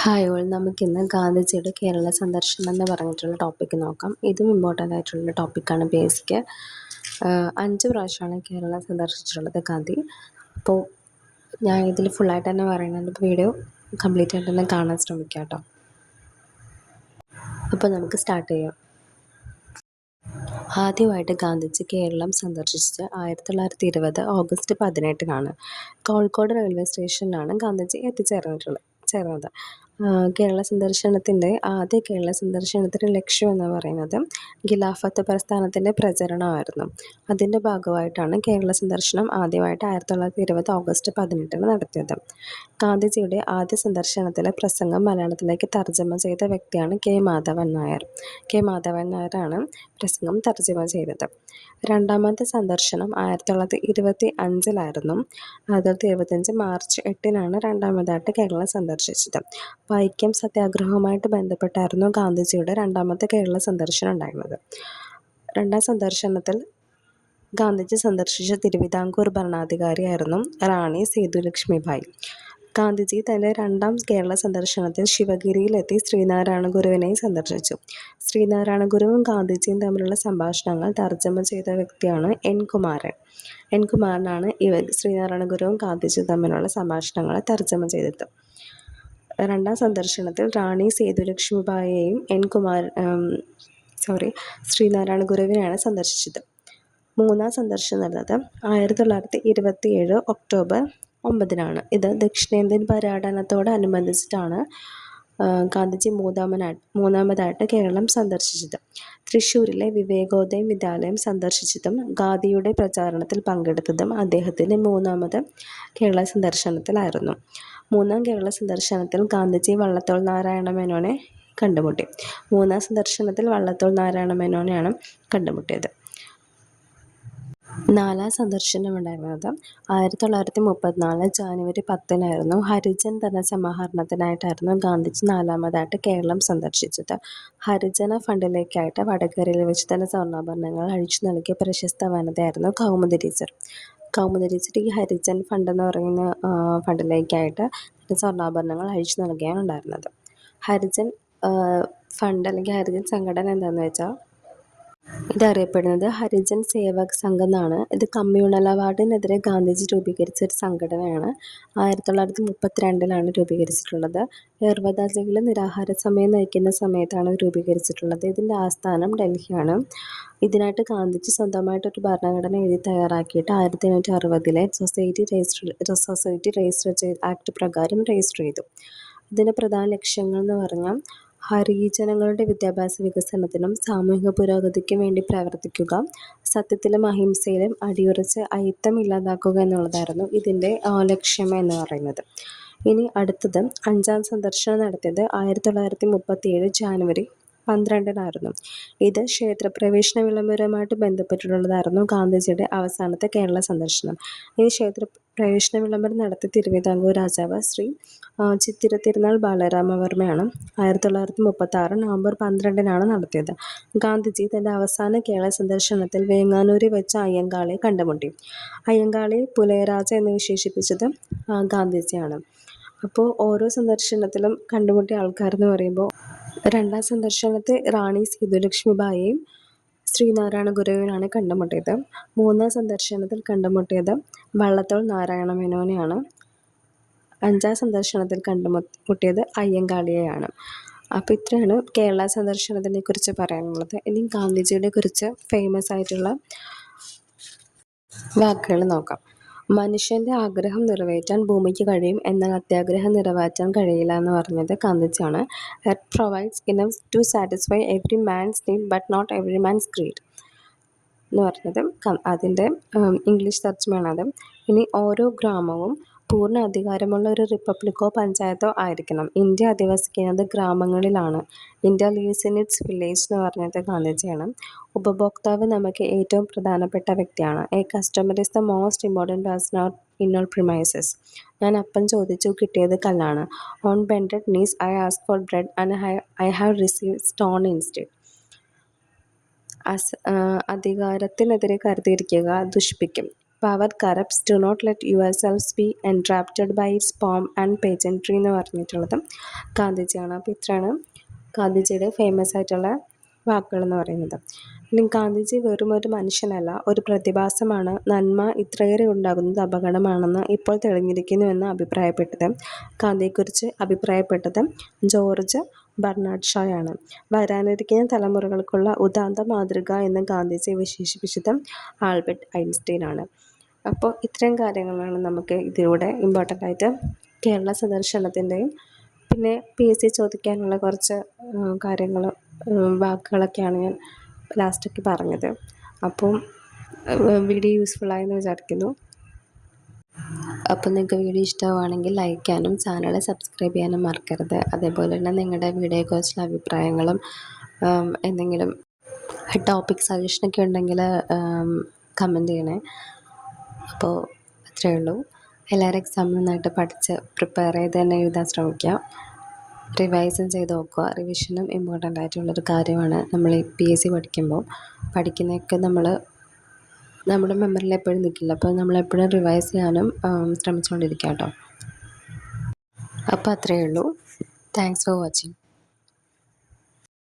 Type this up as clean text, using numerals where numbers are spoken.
Hi all, നമുക്കിന്ന് ഗാന്ധിജിയുടെ കേരള സന്ദർശനം എന്ന് പറഞ്ഞിട്ടുള്ള ടോപ്പിക്ക് നോക്കാം. ഇതും ഇമ്പോർട്ടൻ്റ് ആയിട്ടുള്ള ടോപ്പിക്കാണ്. ബേസിക് 5 പ്രാവശ്യമാണ് കേരളം സന്ദർശിച്ചിട്ടുള്ളത് ഗാന്ധി. അപ്പോൾ ഞാൻ ഇതിൽ ഫുള്ളായിട്ട് തന്നെ പറയുന്നുണ്ട്. വീഡിയോ കംപ്ലീറ്റ് ആയിട്ട് തന്നെ കാണാൻ ശ്രമിക്കാം കേട്ടോ. അപ്പോൾ നമുക്ക് സ്റ്റാർട്ട് ചെയ്യാം. ആദ്യമായിട്ട് ഗാന്ധിജി കേരളം സന്ദർശിച്ചത് 1920 ഓഗസ്റ്റ് 18-നാണ്. കോഴിക്കോട് റെയിൽവേ സ്റ്റേഷനിലാണ് ഗാന്ധിജി ചേർന്നത്. ആദ്യ കേരള സന്ദർശനത്തിൻ്റെ ലക്ഷ്യം എന്ന് പറയുന്നത് ഖിലാഫത്ത് പ്രസ്ഥാനത്തിൻ്റെ പ്രചരണമായിരുന്നു. അതിൻ്റെ ഭാഗമായിട്ടാണ് കേരള സന്ദർശനം ആദ്യമായിട്ട് 1920 ഓഗസ്റ്റ് 18-ന് നടത്തിയത്. ഗാന്ധിജിയുടെ ആദ്യ സന്ദർശനത്തിലെ പ്രസംഗം മലയാളത്തിലേക്ക് തർജ്ജമ ചെയ്ത വ്യക്തിയാണ് കെ. മാധവൻ നായർ. കെ. മാധവൻ നായരാണ് പ്രസംഗം തർജ്ജമ ചെയ്തത്. രണ്ടാമത്തെ സന്ദർശനം 1925-ലായിരുന്നു. 1925 മാർച്ച് 8-നാണ് രണ്ടാമതായിട്ട് കേരളം സന്ദർശിച്ചത്. വൈക്കം സത്യാഗ്രഹവുമായിട്ട് ബന്ധപ്പെട്ടായിരുന്നു ഗാന്ധിജിയുടെ രണ്ടാമത്തെ കേരള സന്ദർശനം ഉണ്ടായിരുന്നത്. രണ്ടാം സന്ദർശനത്തിൽ ഗാന്ധിജി സന്ദർശിച്ച തിരുവിതാംകൂർ ഭരണാധികാരിയായിരുന്നു റാണി സേതുലക്ഷ്മിബായി. ഗാന്ധിജി തൻ്റെ രണ്ടാം കേരള സന്ദർശനത്തിൽ ശിവഗിരിയിലെത്തി ശ്രീനാരായണ ഗുരുവിനെയും സന്ദർശിച്ചു. ശ്രീനാരായണ ഗുരുവും ഗാന്ധിജിയും തമ്മിലുള്ള സംഭാഷണങ്ങൾ തർജ്ജമ ചെയ്ത വ്യക്തിയാണ് എൻ. കുമാരൻ. എൻ. കുമാരനാണ് ശ്രീനാരായണ ഗുരുവും ഗാന്ധിജിയും തമ്മിലുള്ള സംഭാഷണങ്ങൾ തർജ്ജമ ചെയ്തത്. രണ്ടാം സന്ദർശനത്തിൽ റാണി സേതുലക്ഷ്മിബായിയെയും ശ്രീനാരായണ ഗുരുവിനെയാണ് സന്ദർശിച്ചത്. മൂന്നാം സന്ദർശനം നടന്നത് 1927 ഒക്ടോബർ 9-നാണ്. ഇത് ദക്ഷിണേന്ത്യൻ പര്യടനത്തോടനുബന്ധിച്ചിട്ടാണ് ഗാന്ധിജി മൂന്നാമതായിട്ട് കേരളം സന്ദർശിച്ചത്. തൃശ്ശൂരിലെ വിവേകോദയം വിദ്യാലയം സന്ദർശിച്ചതും ഖാദിയുടെ പ്രചാരണത്തിൽ പങ്കെടുത്തതും അദ്ദേഹത്തിൻ്റെ മൂന്നാമത് കേരള സന്ദർശനത്തിലായിരുന്നു. മൂന്നാം കേരള സന്ദർശനത്തിൽ ഗാന്ധിജി വള്ളത്തോൾ നാരായണ മേനോനെ കണ്ടുമുട്ടി. മൂന്നാം സന്ദർശനത്തിൽ വള്ളത്തോൾ നാരായണ മേനോനെയാണ് കണ്ടുമുട്ടിയത്. നാലാം സന്ദർശനം ഉണ്ടായിരുന്നത് 1934 ജാനുവരി 10-നായിരുന്നു. ഹരിജൻ ധനസമാഹരണത്തിനായിട്ടായിരുന്നു ഗാന്ധിജി നാലാമതായിട്ട് കേരളം സന്ദർശിച്ചത്. ഹരിജന ഫണ്ടിലേക്കായിട്ട് വടകരയിൽ വെച്ച് തന്നെ സ്വർണ്ണാഭരണങ്ങൾ അഴിച്ചു നൽകിയ പ്രശസ്ത വനിതയായിരുന്നു കൗമുദി ടീച്ചർ. ഈ ഹരിജൻ ഫണ്ട് എന്ന് പറയുന്ന ഫണ്ടിലേക്കായിട്ട് സ്വർണ്ണാഭരണങ്ങൾ അഴിച്ചു നൽകിയാണ് ഉണ്ടായിരുന്നത്. ഹരിജൻ ഫണ്ട് അല്ലെങ്കിൽ ഹരിജൻ സംഘടന എന്താണെന്ന് വെച്ചാൽ ഇതറിയപ്പെടുന്നത് ഹരിജൻ സേവക് സംഘ് എന്നാണ്. ഇത് കമ്മ്യൂണൽ അവാർഡിനെതിരെ ഗാന്ധിജി രൂപീകരിച്ച ഒരു സംഘടനയാണ്. 1932-ലാണ് രൂപീകരിച്ചിട്ടുള്ളത്. യർവദ ജയിലിൽ നിരാഹാര സമയം നയിക്കുന്ന സമയത്താണ് രൂപീകരിച്ചിട്ടുള്ളത്. ഇതിൻ്റെ ആസ്ഥാനം ഡൽഹിയാണ്. ഇതിനായിട്ട് ഗാന്ധിജി സ്വന്തമായിട്ടൊരു ഭരണഘടന എഴുതി തയ്യാറാക്കിയിട്ട് 1860-ലെ സൊസൈറ്റി രജിസ്റ്റർ ആക്ട് പ്രകാരം രജിസ്റ്റർ ചെയ്തു. ഇതിൻ്റെ പ്രധാന ലക്ഷ്യങ്ങൾ എന്ന് പറഞ്ഞാൽ ഹരിജനങ്ങളുടെ വിദ്യാഭ്യാസ വികസനത്തിനും സാമൂഹിക പുരോഗതിക്കും വേണ്ടി പ്രവർത്തിക്കുക, സത്യത്തിലും അഹിംസയിലും അടിയുറച്ച് അയിത്തം ഇല്ലാതാക്കുക എന്നുള്ളതായിരുന്നു ഇതിൻ്റെ ലക്ഷ്യം എന്ന് പറയുന്നത്. ഇനി അടുത്തത് 5-ാം സന്ദർശനം നടത്തിയത് 1937 ജാനുവരി 12-നായിരുന്നു. ഇത് ക്ഷേത്രപ്രവേശന വിളംബരവുമായിട്ട് ബന്ധപ്പെട്ടിട്ടുള്ളതായിരുന്നു ഗാന്ധിജിയുടെ അവസാനത്തെ കേരള സന്ദർശനം. ഈ ക്ഷേത്രപ്രവേശന വിളംബരം നടത്തിയ തിരുവിതാംകൂർ രാജാവ് ശ്രീ ചിത്തിര തിരുനാൾ ബാലരാമവർമ്മയാണ്. 1936 നവംബർ 12-നാണ് നടത്തിയത്. ഗാന്ധിജി തൻ്റെ അവസാന കേരള സന്ദർശനത്തിൽ വേങ്ങാനൂരിൽ വെച്ച് അയ്യങ്കാളിയെ കണ്ടുമുട്ടി. അയ്യങ്കാളിയെ പുലയരാജ എന്ന് വിശേഷിപ്പിച്ചത് ഗാന്ധിജിയാണ്. അപ്പോൾ ഓരോ സന്ദർശനത്തിലും കണ്ടുമുട്ടിയ ആൾക്കാരെന്ന് പറയുമ്പോൾ രണ്ടാം സന്ദർശനത്തിൽ റാണി സേതുലക്ഷ്മിബായിയെയും ശ്രീനാരായണ ഗുരുവിനാണ് കണ്ടുമുട്ടിയത്. മൂന്നാം സന്ദർശനത്തിൽ കണ്ടുമുട്ടിയത് വള്ളത്തോൾ നാരായണ മേനോനെയാണ്. 5-ാം സന്ദർശനത്തിൽ കണ്ടുമുട്ടിയത് അയ്യങ്കാളിയെയാണ്. അപ്പോൾ ഇത്രയാണ് കേരള സന്ദർശനത്തിനെ കുറിച്ച് പറയാനുള്ളത്. ഇനി ഗാന്ധിജിയുടെ കുറിച്ച് ഫേമസ് ആയിട്ടുള്ള വാക്കുകൾ നോക്കാം. മനുഷ്യൻ്റെ ആഗ്രഹം നിറവേറ്റാൻ ഭൂമിക്ക് കഴിയും, എന്നാൽ അത്യാഗ്രഹം നിറവേറ്റാൻ കഴിയില്ല എന്ന് പറഞ്ഞത് ഗാന്ധിജിയാണ്. Earth provides enough to satisfy every man's need but not every man's greed എന്ന് പറഞ്ഞത് അതിൻ്റെ ഇംഗ്ലീഷ് തർജ്ജമയാണത്. ഇനി ഓരോ ഗ്രാമവും പൂർണ്ണ അധികാരമുള്ള ഒരു റിപ്പബ്ലിക്കോ പഞ്ചായത്തോ ആയിരിക്കണം. ഇന്ത്യ അധിവസിക്കുന്നത് ഗ്രാമങ്ങളിലാണ്. India lives in its village എന്ന് പറഞ്ഞത് ഗാന്ധിജിയാണ്. ഉപഭോക്താവ് നമുക്ക് ഏറ്റവും പ്രധാനപ്പെട്ട വ്യക്തിയാണ്. A customer is the most important person in all premises. ഞാൻ അപ്പം ചോദിച്ചു, കിട്ടിയത് കല്ലാണ്. On bended knees I ask for bread and I have received stone instead. അധികാരത്തിനെതിരെ കരുതിയിരിക്കുക ദുഷ്പിക്കും. Power corrupts, do not let your selves be entrapped by its pomp and pageantry എന്ന് പറഞ്ഞിട്ടുള്ളത് ഗാന്ധിജിയാണ്. അപ്പോൾ ഇത്രയാണ് ഗാന്ധിജിയുടെ ഫേമസ് ആയിട്ടുള്ള വാക്കുകളെന്ന് പറയുന്നത്. ഇനി ഗാന്ധിജി വെറും ഒരു മനുഷ്യനല്ല, ഒരു പ്രതിഭാസമാണ്. നന്മ ഇത്രയേറെ ഉണ്ടാകുന്നത് അപകടമാണെന്ന് ഇപ്പോൾ തെളിഞ്ഞിരിക്കുന്നുവെന്ന് ഗാന്ധിയെക്കുറിച്ച് അഭിപ്രായപ്പെട്ടത് ജോർജ് ബർണാഡ് ഷായാണ്. വരാനിരിക്കുന്ന തലമുറകൾക്കുള്ള ഉദാത്ത മാതൃക എന്ന് ഗാന്ധിജിയെ വിശേഷിപ്പിച്ചത് ആൽബർട്ട് ഐൻസ്റ്റീനാണ്. അപ്പോൾ ഇത്രയും കാര്യങ്ങളാണ് നമുക്ക് ഇതിലൂടെ ഇമ്പോർട്ടൻ്റ് ആയിട്ട് കേരള സന്ദർശനത്തിൻ്റെയും പിന്നെ PSC ചോദിക്കാനുള്ള കുറച്ച് കാര്യങ്ങൾ വാക്കുകളൊക്കെയാണ് ഞാൻ ലാസ്റ്റൊക്കെ പറഞ്ഞത്. അപ്പം വീഡിയോ യൂസ്ഫുള്ളായെന്ന് വിചാരിക്കുന്നു. അപ്പോൾ നിങ്ങൾക്ക് വീഡിയോ ഇഷ്ടമാണെങ്കിൽ ലൈക്ക് ചെയ്യാനും ചാനൽ സബ്സ്ക്രൈബ് ചെയ്യാനും മറക്കരുത്. അതേപോലെ തന്നെ നിങ്ങളുടെ വീഡിയോയെക്കുറിച്ചുള്ള അഭിപ്രായങ്ങളും എന്തെങ്കിലും ടോപ്പിക് സജഷനൊക്കെ ഉണ്ടെങ്കിൽ കമൻറ്റ് ചെയ്യണേ. അപ്പോൾ അത്രയേ ഉള്ളൂ. എല്ലാവരും എക്സാം നന്നായിട്ട് പഠിച്ച് പ്രിപ്പയർ ചെയ്ത് തന്നെ എഴുതാൻ ശ്രമിക്കുക. റിവൈസും ചെയ്ത് നോക്കുക. റിവിഷനും ഇമ്പോർട്ടൻ്റ് ആയിട്ടുള്ളൊരു കാര്യമാണ്. നമ്മൾ ഈ PSC പഠിക്കുന്നതൊക്കെ നമ്മുടെ മെമ്മറിയിൽ എപ്പോഴും നിൽക്കില്ല. അപ്പോൾ നമ്മളെപ്പോഴും റിവൈസ് ചെയ്യാനും ശ്രമിച്ചുകൊണ്ടിരിക്കുക കേട്ടോ. അപ്പോൾ അത്രയേ ഉള്ളൂ. Thanks for watching.